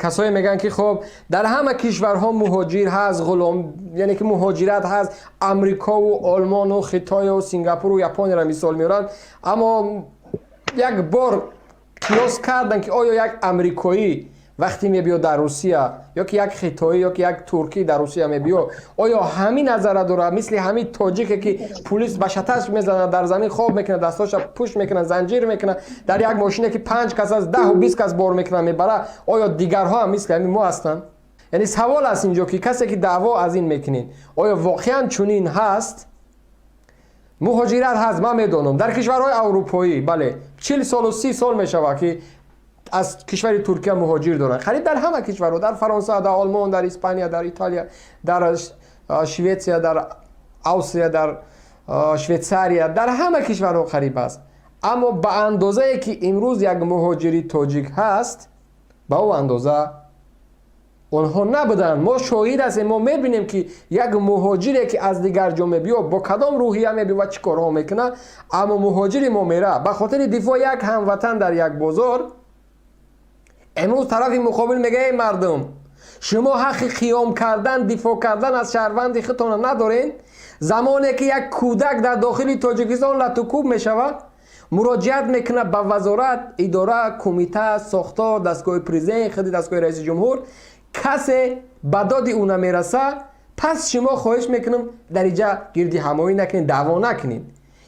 کسایی میگن که خب در همه کشورها مهاجر هست، غلام، یعنی که مهاجرت هست، امریکا و آلمان و خیتای و سینگاپور و ژاپن را مثال میارن. اما یک بار قیاس کردن که آیا یک امریکایی وقتی میبیاد در روسیه یا که یک خیتایی یا که یک ترکی در روسیه میبیاد آیا همین نظر داره مثل همین تاجیکی که پلیس به شتش میزنه، در زمین خواب میکنه، دستاش پوش میکنه، زنجیر میکنه، در یک ماشینی که 5 کس از 10 و 20 کس بار میکنه میبره، آیا دیگرها هم مثل همین ما هستن؟ یعنی سوال است اینجا که کسی که دعوا از این میکنین آیا واقعا چنین هست؟ مهاجرت هست، من میدونم در کشورهای اروپایی بله 40 سال و 30 سال میشوه که از کشور ترکیه مهاجر دارن، خرید در همه کشورها، در فرانسه، در آلمان، در اسپانیا، در ایتالیا، در شویتسیا، در آستریا، در شویتساریا، در همه کشورها قریب است. اما به اندازه که امروز یک مهاجری تاجیک هست به اون اندازه اونها نبودن. ما شاهد هستیم، ما میبینیم که یک مهاجری که از دیگر جامعه بیا با کدام روحیه میبینه و چی کارها میکنه. اما مهاجری ما میره به خاطر دفاع یک هموطن در یک بازار، امروز طرف مقابل میگه ای مردم شما حق قیام کردن دفاع کردن از شهروند خودتون ندارین. زمانی که یک کودک در داخل تاجیکستان لطوکوب میشود مراجعت میکنه به وزارت، اداره، کمیته، ساختار، دستگاه پرزیدنت، خدمت دستگاه رئیس جمهور، کسی به داد اون نمیرسه، پس شما خواهش میکنم در اینجا گردی همایی نکنین، دعوا نکنین.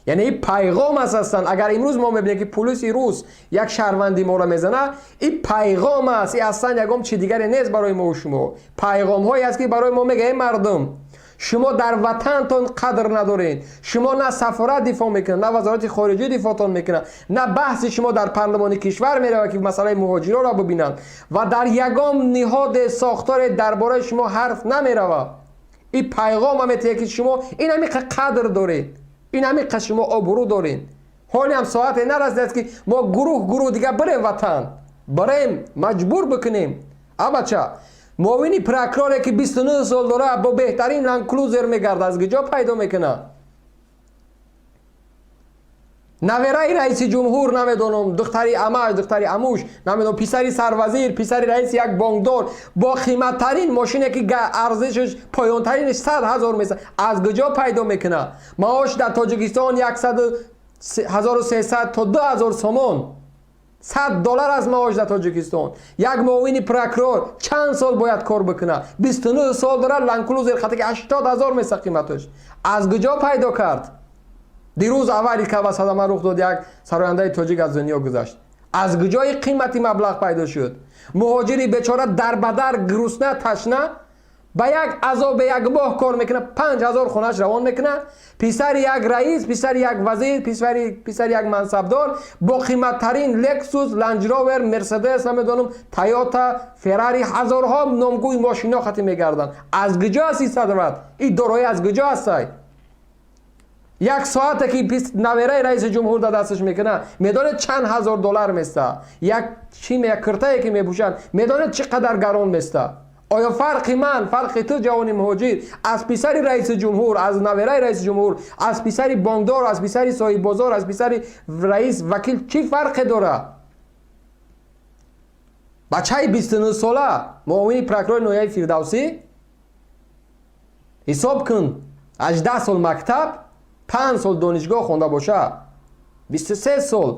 یعنی این پیغام است. اگر امروز ما میبینیم که پلیس روس یک شهروندی ما را میزنه، این پیغام است، این اصلا یکم چی دیگری نیست برای ما و شما. پیغام هایی است که برای ما میگه مردم شما در وطنتون قدر ندارین، شما نه سفارت دفاع میکنن، نه وزارت خارجه دفاعتون میکنن، نه بحث شما در پارلمان کشور میره که مسئله مهاجران را ببینن و در یگام نهاد ساختار درباره شما حرف نمیره. این پیغام هم میگه که شما این همی قدر دارید، این همی شما آبرو دارین. حالی هم ساعت نرسیده است که ما گروه دیگه بریم وطن، بریم مجبور بکنیم. اما چه معاون پروکرور که 29 سال داره با بهترین لند کروزر میگرده از کجا پیدا میکنه؟ نویره رئیس جمهور نمیدونم، دختری عمش، دختری عموش نمیدونم، پسری سروزیر، پسری رئیس یک بانکدار با قیمتترین ماشینی که ارزشش پایانترینش 100,000 میشه از کجا پیدا میکنه؟ معاش در تاجیکستان 1300 تا 2000 سومون، $100 از معاش در تاجیکستان. یک معاون پروکرور چند سال باید کار بکنه؟ 29 سال داره لند کروزر خاطر که 80,000 میشه قیمتش. از کجا پیدا کرد؟ دیروز اولی که واسه من رخ داد یک سراینده تاجیک از دنیا گذشت. از کجای قیمتی مبلغ پیدا شد؟ مهاجری بیچاره در بدر گرسنه تشنه به یک عذاب یک ماه کار میکنه، 5,000 خونش روان میکنه، پسر یک رئیس، پسر یک وزیر، پسر یک منصبدار با قیمت ترین لکسوس، لنج راور، مرسدس، نمیدونم تویوتا، فراری، هزارها نامگوی ماشینا خطی میگردن. از کجا هست این صدرت؟ این دارایی از کجا هست؟ یک ساعت که نویره رئیس جمهور در دستش میکنه میدونه چند هزار دلار میسته. یک کرتایی که میپوشن میدونه چقدر گران میسته. آیا فرق تو جوان مهاجر از پسر رئیس جمهور، از نویره رئیس جمهور، از پسر بانکدار، از پسر صاحب بازار، از پسر رئیس وکیل چی فرق داره؟ بچه 29 ساله معاون پروکرور نویای فردوسی حساب کن 18 سال مکتب، 5 سال دانشگاه خونده باشه، 23 سال،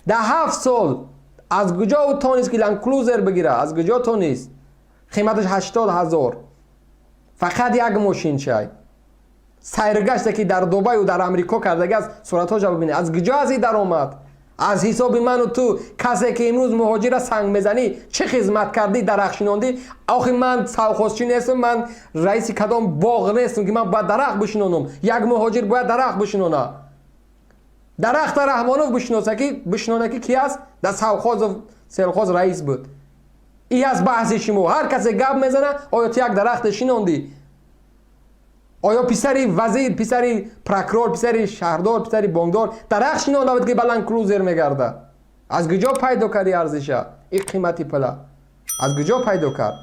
7 سال از کجا او تونست که لند کروزر بگیره؟ از کجا تونست؟ قیمتش 80,000 فقط یک ماشین شای. سیرگشت که در دبی و در امریکا کرده است صورت‌هاش ببینید. از کجا از این در آمد؟ از حساب من و تو کسی که امروز مهاجر سنگ میزنی چه خدمت کردی، درخشیندی؟ آخه من سوخوزچی نیستم، من رئیس کدام باغ نیستم که من باید درخت بشنونم. یک مهاجر باید درخت بشنونه. درخت رحمانوف بشنونه که کی است؟ در سوخوز و سلخوز رئیس بود. این از بحث شما. هر کسی گپ میزنه آیا تو یک درخت شنوندی؟ آیا پسری وزیر، پسری پروکرور، پسری شهردار، پسری بانکدار درخت شنونده بود که بلند کروزر میگرده؟ از کجا پیدا کردی ارزشه؟ این قیمتی پلا از کجا پیدا کرد؟